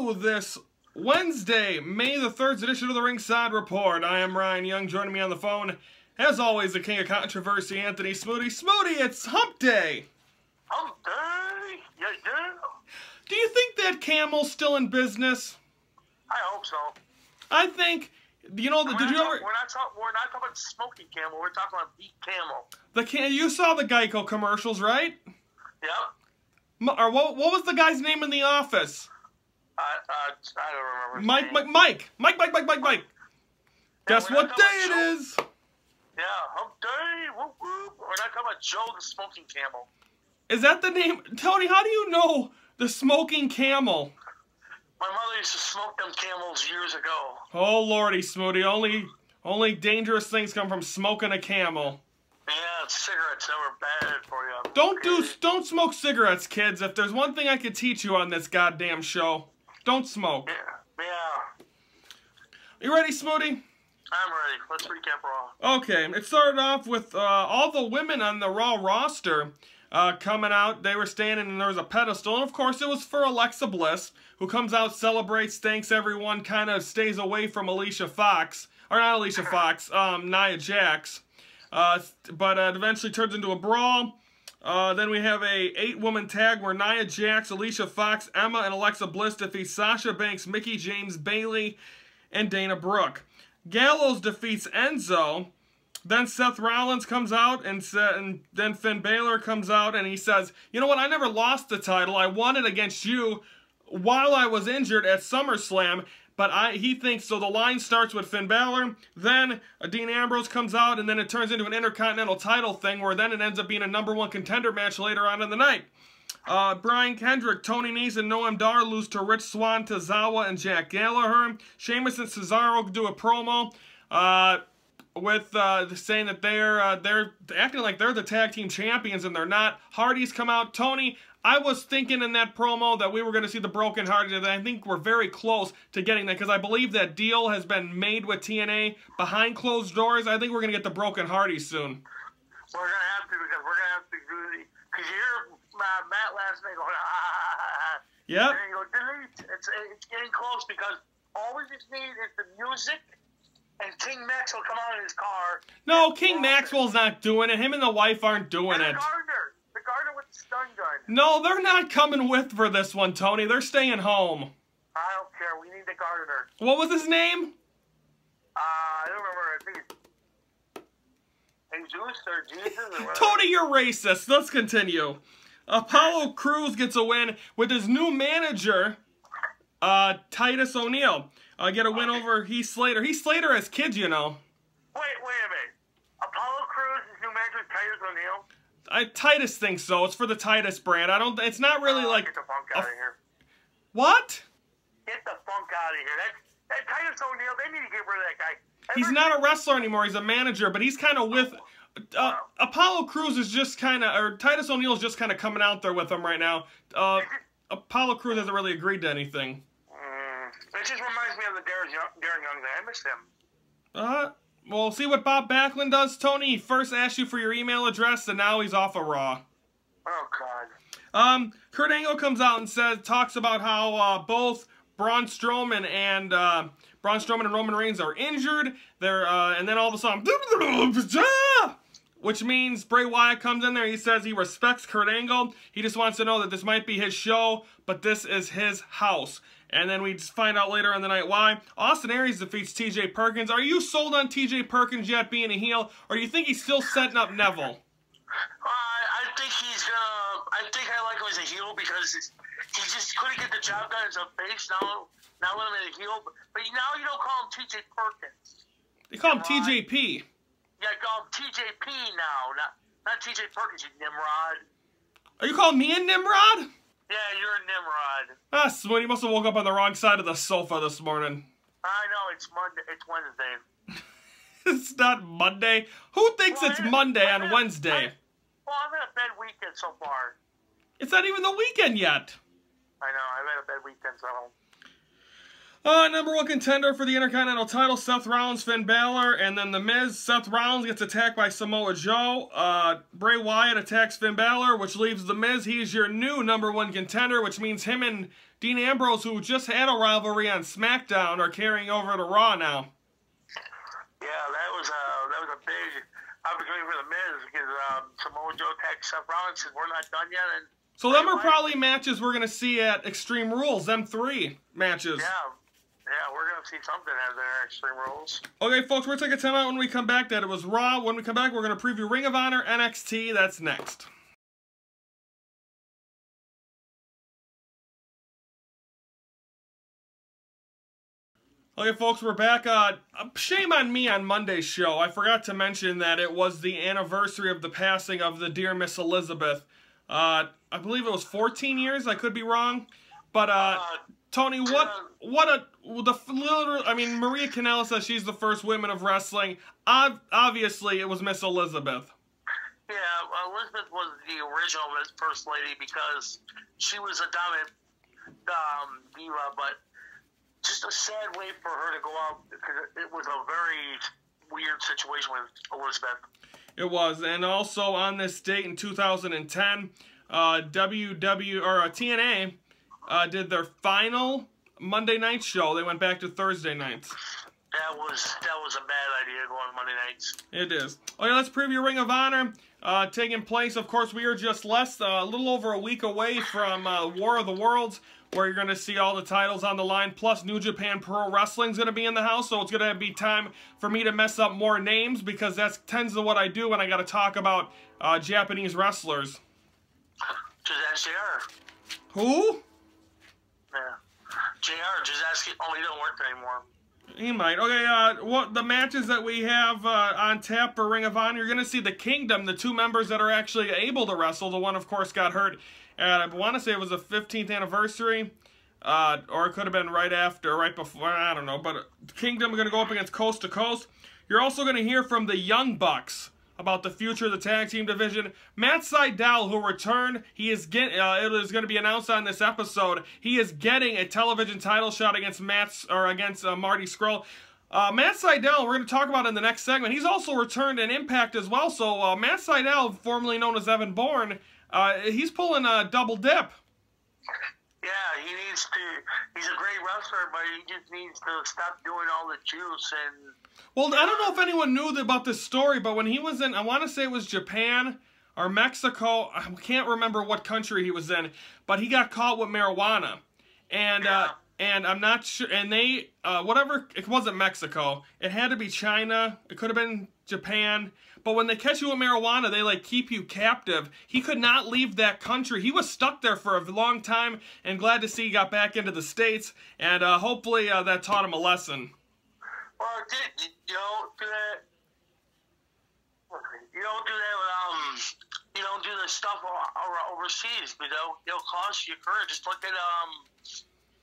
you this Wednesday, May the 3rd edition of the Ringside Report. I am Ryan Young. Joining me on the phone, as always, the king of controversy, Anthony Smoody. Smoody, it's Hump Day. Hump Day? Yeah. Do you think that Camel's still in business? I hope so. I think, you know, did you ever... We're not talking about smoking Camel. We're talking about beef Camel. You saw the Geico commercials, right? Yep. Or what was the guy's name in The Office? I don't remember. Mike. Yeah, Guess what day it is? Yeah, Hump Day. Whoop, whoop. We're not talking about Joe the Smoking Camel. Is that the name? Tony, how do you know the Smoking Camel? My mother used to smoke them camels years ago. Oh, Lordy, Smoody. Only dangerous things come from smoking a camel. Yeah, cigarettes never bad for you. Don't smoke cigarettes, kids. If there's one thing I could teach you on this goddamn show, don't smoke. Yeah. You ready, Smoody? I'm ready. Let's recap Raw. Okay, it started off with all the women on the Raw roster coming out. They were standing and there was a pedestal, and of course it was for Alexa Bliss, who comes out, celebrates, thanks everyone, kind of stays away from Alicia Fox, or not Alicia Fox, Nia Jax, but it eventually turns into a brawl. Then we have a 8-woman tag where Nia Jax, Alicia Fox, Emma, and Alexa Bliss defeat Sasha Banks, Mickie James, Bayley, and Dana Brooke. Gallows defeats Enzo. Then Seth Rollins comes out, and then Finn Balor comes out, and he says, you know what, I never lost the title. I won it against you while I was injured at SummerSlam, but he thinks, so the line starts with Finn Balor, then Dean Ambrose comes out, and then it turns into an Intercontinental title thing, where then it ends up being a #1 contender match later on in the night. Brian Kendrick, Tony Nese, and Noam Dar lose to Rich Swann, Tozawa, and Jack Gallagher. Sheamus and Cesaro do a promo, with saying that they're acting like they're the tag team champions and they're not. Hardys come out. Tony, I was thinking in that promo that we were going to see the Broken Hardys, and I think we're very close to getting that, because I believe that deal has been made with TNA behind closed doors. I think we're going to get the Broken Hardys soon. We're going to have to, because we're going to have to do the, because you hear Matt last night going, Yep. And you go, delete. It's getting close, because all we just need is the music. And King Max will come out in his car. No, King Maxwell's not doing it. Him and the wife aren't doing it. The Gardner with the stun gun. No, they're not coming with for this one, Tony. They're staying home. I don't care. We need the Gardner. What was his name? I don't remember. I think it's Jesus or Jesus or whatever. Tony, you're racist. Let's continue. Apollo Crews gets a win with his new manager, Titus O'Neil. Get a win over Heath Slater. Heath Slater has kids, you know. Wait a minute. Apollo Crews is new manager Titus O'Neil? Titus thinks so. It's for the Titus brand. It's not really like... Get the funk out of here. What? Get the funk out of here. That Titus O'Neil, they need to get rid of that guy. He's not a wrestler anymore. He's a manager, but he's kind of with... Apollo Crews is just kind of... Or Titus O'Neil is just kind of coming out there with him right now. Apollo Crews hasn't really agreed to anything. It just reminds me of the Darren Young thing. I miss him. Well, see what Bob Backlund does, Tony? He first asked you for your email address, and now he's off of Raw. Oh, God. Kurt Angle comes out and talks about how both Braun Strowman and Roman Reigns are injured. And then all of a sudden, which means Bray Wyatt comes in there. He says he respects Kurt Angle. He just wants to know that this might be his show, but this is his house. And then we just find out later in the night why. Austin Aries defeats T.J. Perkins. Are you sold on T.J. Perkins yet being a heel, or do you think he's still setting up Neville? I think he's gonna. I think I like him as a heel because he just couldn't get the job done as a face. Now let him as a heel. But now you don't call him T.J. Perkins. They call him TJP. Yeah, call him TJP now, not T.J. Perkins, you Nimrod. Are you calling me a Nimrod? Yeah, you're a Nimrod. Smoody, you must have woke up on the wrong side of the sofa this morning. I know, it's Monday. It's Wednesday. It's not Monday. Who thinks it's Monday on Wednesday? I've had a bad weekend so far. It's not even the weekend yet. I know, I've had a bad weekend, so... Number one contender for the Intercontinental title, Seth Rollins, Finn Balor, and then The Miz. Seth Rollins gets attacked by Samoa Joe. Bray Wyatt attacks Finn Balor, which leaves The Miz. He's your new number one contender, which means him and Dean Ambrose, who just had a rivalry on SmackDown, are carrying over to Raw now. Yeah, that was a big opportunity for The Miz because Samoa Joe attacked Seth Rollins and we're not done yet. And so them are probably matches we're going to see at Extreme Rules, them 3 matches. Yeah, we're going to see something at their Extreme Rules. Okay, folks, we're taking a time out when we come back. That it was Raw. When we come back, we're going to preview Ring of Honor, NXT. That's next. Okay, folks, we're back. Shame on me on Monday's show. I forgot to mention that it was the anniversary of the passing of the dear Miss Elizabeth. I believe it was 14 years. I could be wrong. But, Tony, I mean, Maria Kanellis says she's the first woman of wrestling. Obviously, it was Miss Elizabeth. Yeah, Elizabeth was the original First Lady because she was a dominant diva, but just a sad way for her to go out because it was a very weird situation with Elizabeth. It was, and also on this date in 2010, TNA did their final Monday night show. They went back to Thursday nights. That was a bad idea going Monday nights. It is. Okay, let's preview Ring of Honor. Taking place, of course, we are just a little over a week away from War of the Worlds, where you're going to see all the titles on the line, plus New Japan Pro Wrestling's going to be in the house, so it's going to be time for me to mess up more names, because that tends to what I do when I got to talk about Japanese wrestlers. Just ask JR. Who? Yeah. JR, just ask him. Oh, he don't work anymore. He might. Okay, what the matches that we have on tap for Ring of Honor, you're going to see the Kingdom, the 2 members that are actually able to wrestle. The one, of course, got hurt. And I want to say it was the 15th anniversary, or it could have been right after, right before, I don't know. But Kingdom are going to go up against Coast to Coast. You're also going to hear from the Young Bucks about the future of the tag team division. Matt Sydal, who returned, it is going to be announced on this episode. He is getting a television title shot against Marty Scurll. Matt Sydal, we're going to talk about in the next segment. He's also returned in Impact as well. So Matt Sydal, formerly known as Evan Bourne, he's pulling a double dip. Yeah, he's a great wrestler, but he just needs to stop doing all the juice and... Well, I don't know if anyone knew about this story, but when he was in, I want to say it was Japan or Mexico, I can't remember what country he was in, but he got caught with marijuana. And I'm not sure, and they, whatever, it wasn't Mexico, it had to be China, it could have been Japan, but when they catch you with marijuana, they, like, keep you captive. He could not leave that country. He was stuck there for a long time, and glad to see he got back into the States, and hopefully that taught him a lesson. Well, you don't do that. You don't do that with, you don't do the stuff overseas, you know, it'll cost you your career. Just look at,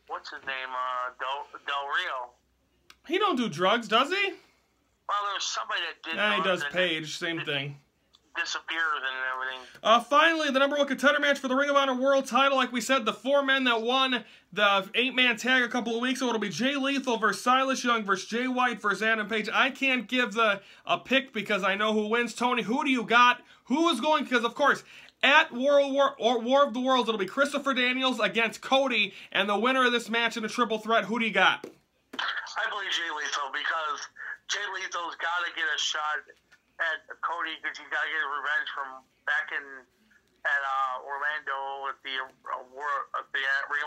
what's his name, Del Rio. He don't do drugs, does he? Well, there's somebody that did. Yeah, he does Page, same thing. Disappears and everything. Finally, the number one contender match for the Ring of Honor World title. Like we said, the 4 men that won the 8-man tag a couple of weeks ago. It'll be Jay Lethal versus Silas Young versus Jay White versus Adam Page. I can't give a pick because I know who wins. Tony, who do you got? Who is going? Because, of course, at War of the Worlds, it'll be Christopher Daniels against Cody. And the winner of this match in a triple threat, who do you got? I believe Jay Lethal because Jay Lethal's got to get a shot at Cody because he's got to get revenge from back at Orlando at the Ring of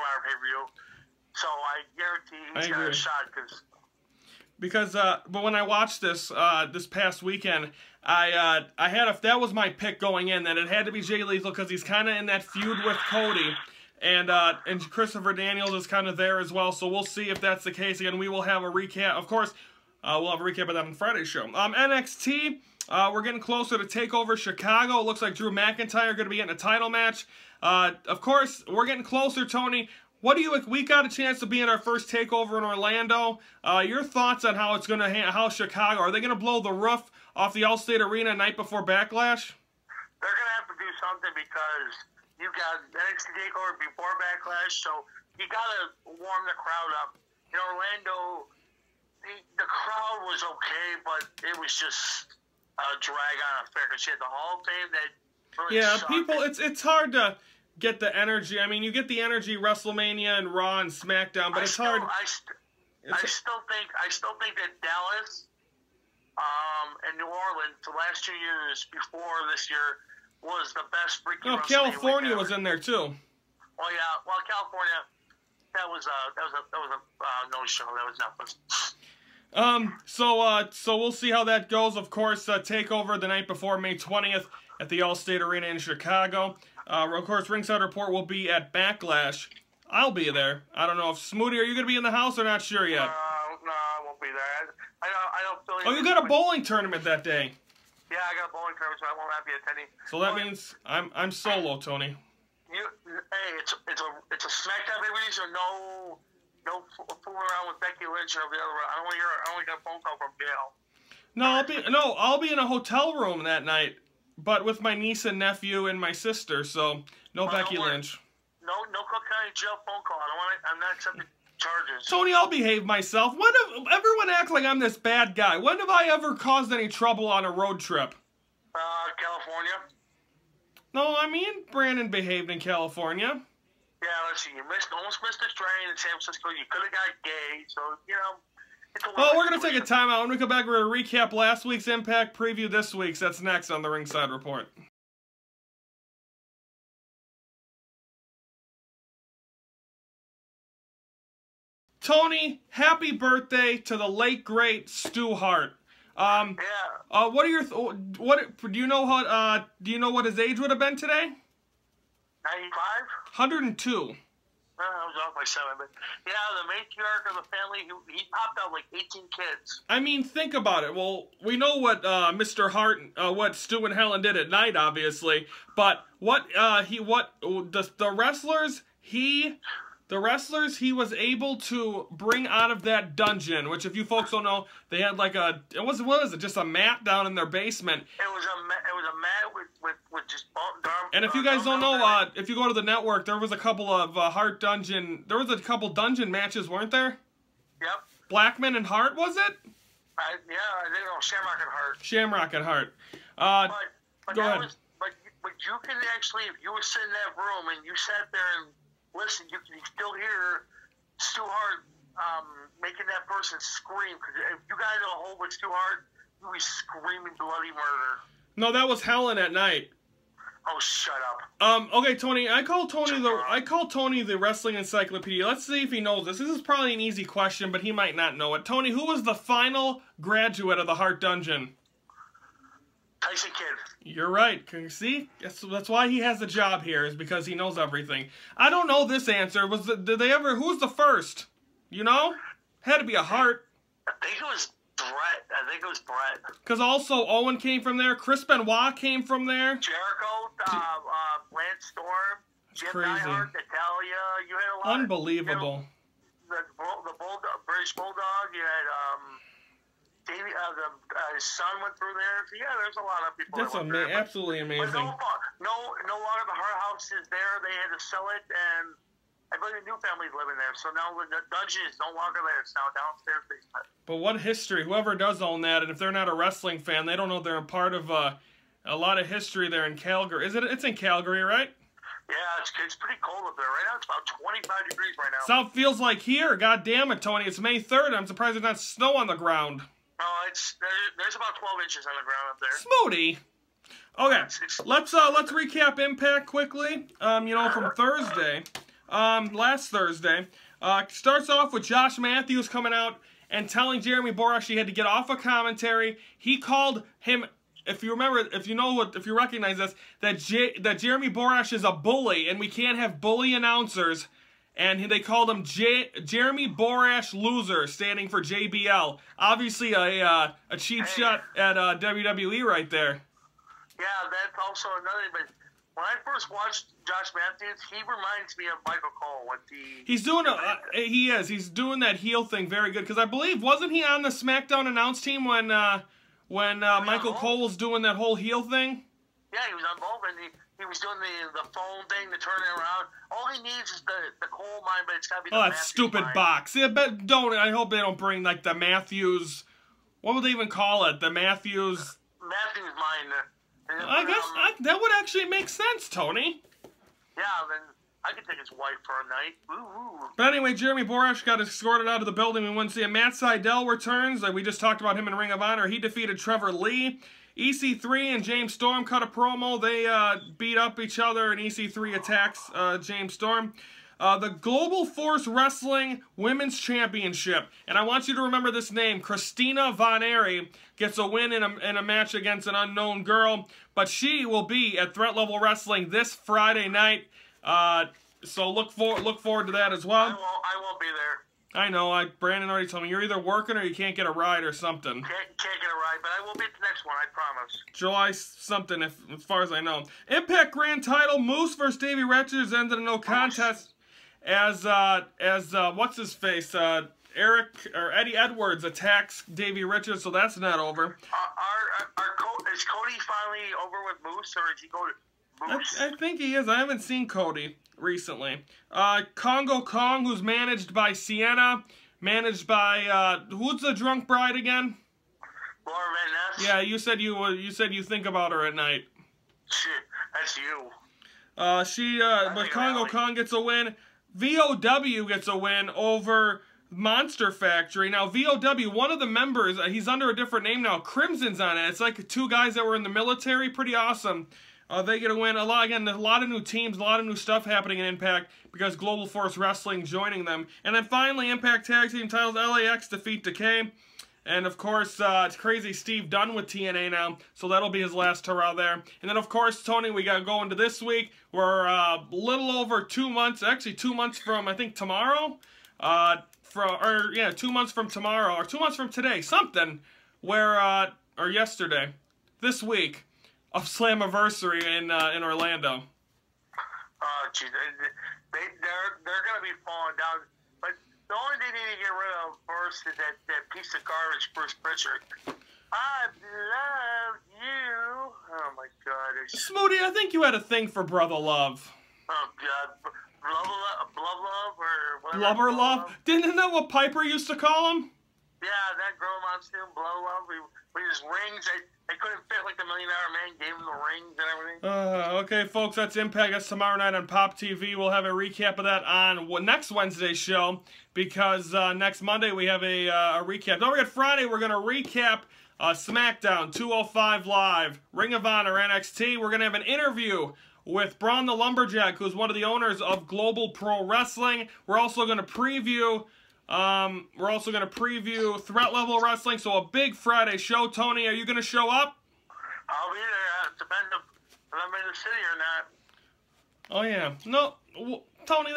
Honor pay-per-view. So I guarantee he's got a shot because but when I watched this this past weekend, I had that was my pick going in, that it had to be Jay Lethal because he's kind of in that feud with Cody. And Christopher Daniels is kind of there as well, so we'll see if that's the case. Again, we will have a recap. Of course, we'll have a recap of that on Friday's show. NXT, we're getting closer to TakeOver Chicago. It looks like Drew McIntyre going to be getting a title match. Of course, we're getting closer, Tony. We got a chance to be in our first TakeOver in Orlando. Your thoughts on how it's going to how Chicago, are they going to blow the roof off the Allstate Arena night before Backlash? They're going to have to do something because you got NXT TakeOver before Backlash, so you got to warm the crowd up. in Orlando, the crowd was okay, but it was just a drag on affair because she had the Hall of Fame that really sucked. People, it's hard to get the energy. I mean, you get the energy WrestleMania and Raw and SmackDown, but it's hard. I still think that Dallas and New Orleans the last 2 years before this year was the best freaking. Oh, California was in there too. Oh yeah, well California, that was a no show. That was nothing. So we'll see how that goes. Of course, TakeOver the night before, May 20th at the Allstate Arena in Chicago. Of course, Ringside Report will be at Backlash. I'll be there. I don't know if Smoothie, are you going to be in the house or not sure yet? No, I won't be there. I don't feel. Oh, you got a bowling tournament that day. Yeah, I got a bowling tournament, so I won't have you attending. So that means I'm solo, Tony. Hey, it's a SmackDown baby, so no fooling around with Becky Lynch or the other one. I only got a phone call from Gail. I'll be in a hotel room that night, but with my niece and nephew and my sister. So no Becky Lynch. No Cook County jail phone call. I'm not accepting charges. Tony, I'll behave myself. Everyone acts like I'm this bad guy. When have I ever caused any trouble on a road trip? California. No, I mean Brandon behaved in California. Yeah, let's see. You almost missed the train in San Francisco. You could have got gay, so you know. Well, we're gonna take a timeout. When we come back, we're gonna recap last week's Impact, preview this week's. That's next on the Ringside Report. Tony, happy birthday to the late great Stu Hart. Yeah. What are your do you know what his age would have been today? 95? 102. I was off by 7, but yeah, the matriarch of the family, he popped out like 18 kids. I mean, think about it. Well, we know what Mr. Hart, what Stu and Helen did at night, obviously, but the wrestlers he was able to bring out of that dungeon, which if you folks don't know, they had like just a mat down in their basement. It was a mat with just and if you guys don't know, if you go to the network, there was a couple of dungeon matches, weren't there? Yep. Blackman and Hart, was it? I think it was Shamrock and Hart. Shamrock and Hart. But go ahead. But you can actually, if you were sitting in that room and you sat there and listen, you can still hear Stu Hart making that person scream. Because if you guys are a hole with Stu Hart, you'll be screaming bloody murder. No, that was Helen at night. Oh, shut up. Okay, Tony. I call Tony the wrestling encyclopedia. Let's see if he knows this. This is probably an easy question, but he might not know it. Tony, who was the final graduate of the Hart Dungeon? Tyson Kidd. You're right. Can you see? That's why he has a job here, is because he knows everything. I don't know this answer. Who was the first? You know? Had to be a Hart. I think it was Brett. Because also Owen came from there. Chris Benoit came from there. Jericho, Lance Storm, Jim Neidhart, Natalia. You had a lot. Unbelievable. The British Bulldog. You had Davey, his son went through there. So yeah, there's a lot of people. That's absolutely amazing. But no longer the Hart House is there. They had to sell it, and I believe the new family's living there. So now the dungeon is no longer there. It's now downstairs basement. But what history? Whoever does own that, and if they're not a wrestling fan, they don't know they're a part of a lot of history there in Calgary. It's in Calgary, right? Yeah, it's pretty cold up there right now. It's about 25 degrees right now. South feels like here. God damn it, Tony. It's May 3rd. I'm surprised there's not snow on the ground. No, there's about 12 inches on the ground up there. Smoothie. Okay, let's recap Impact quickly. From Thursday, last Thursday, starts off with Josh Matthews coming out and telling Jeremy Borash he had to get off of commentary. He called him, if you recognize this, that Jeremy Borash is a bully and we can't have bully announcers. And they called him Jeremy Borash Loser, standing for JBL. Obviously a cheap shot at WWE right there. Yeah, that's also another thing. But when I first watched Josh Matthews, he reminds me of Michael Cole. He's doing that heel thing very good. Because I believe, wasn't he on the SmackDown announce team when Michael Cole was doing that whole heel thing? Yeah, he was on both, and he was doing the phone thing to turn it around. All he needs is the coal mine, but it's got to be the that Matthews stupid mine. box. Yeah, but I hope they don't bring, like, the Matthews... What would they even call it? The Matthews... Matthews mine. I guess that would actually make sense, Tony. Yeah, then I could take his wife for a night. Ooh. But anyway, Jeremy Borash got escorted out of the building. We went to see him. Matt Sydal returns. We just talked about him in Ring of Honor. He defeated Trevor Lee. EC3 and James Storm cut a promo. They beat up each other, and EC3 attacks James Storm. The Global Force Wrestling Women's Championship. And I want you to remember this name. Christina Von Airy gets a win in a match against an unknown girl. But she will be at Threat Level Wrestling this Friday night. So look forward to that as well. I won't be there. I know. Brandon already told me. You're either working or you can't get a ride or something. Can't get a ride, but I will be at the next one, I promise. July something, as far as I know. Impact Grand Title, Moose versus Davey Richards ended in no contest. As what's his face? Eddie Edwards attacks Davey Richards, so that's not over. Is Cody finally over with Moose, or is he going to Moose? I think he is. I haven't seen Cody recently. Congo Kong, who's managed by Sienna, managed by who's the drunk bride again? Laura Van Ness. Yeah, you said you think about her at night. Shit, that's you. But Congo Kong gets a win. VOW gets a win over Monster Factory. Now, VOW, one of the members, he's under a different name now. Crimson's on it. It's like two guys that were in the military. Pretty awesome. They get a win. A lot of new teams, a lot of new stuff happening in Impact because Global Force Wrestling joining them. And then finally, Impact Tag Team titles, LAX defeat Decay. And, of course, it's Crazy Steve done with TNA now, so that'll be his last hurrah there. And then, of course, Tony, we got to go into this week. We're a little over 2 months, actually 2 months from, I think, tomorrow. 2 months from tomorrow, or 2 months from today, something, or yesterday, this week, of Slammiversary in Orlando. Oh, geez, they're going to be falling down. But the only thing they need to get rid of first is that piece of garbage, Bruce Pritchard. I love you. Oh, my God. Smoody, I think you had a thing for Brother Love. Oh, God. Blub Love or whatever. Blubber Love? Didn't that what Piper used to call him? Yeah, that girl monster, Blub Love. With his rings, they couldn't fit like the $1 Million Man. Gave him the rings and everything. Okay, folks, that's Impact. That's tomorrow night on Pop TV. We'll have a recap of that on next Wednesday's show because next Monday we have a recap. Don't forget, Friday we're going to recap SmackDown 205 Live, Ring of Honor, NXT. We're going to have an interview with Braun the Lumberjack, who's one of the owners of Global Pro Wrestling. We're also going to preview Threat Level Wrestling, so a big Friday show. Tony, are you going to show up? I'll be there. It depends if I'm in the city or not. Oh, yeah. No, Tony,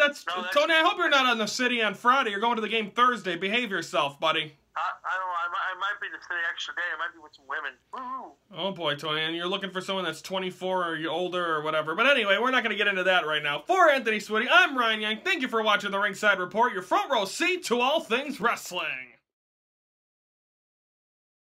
Tony, I hope you're not in the city on Friday. You're going to the game Thursday. Behave yourself, buddy. I don't know. I might be in the city extra day. I might be with some women. Woo-hoo. Oh, boy, Tony, and you're looking for someone that's 24 or older or whatever. But anyway, we're not going to get into that right now. For Anthony Switty, I'm Ryan Young. Thank you for watching the Ringside Report, your front row seat to all things wrestling.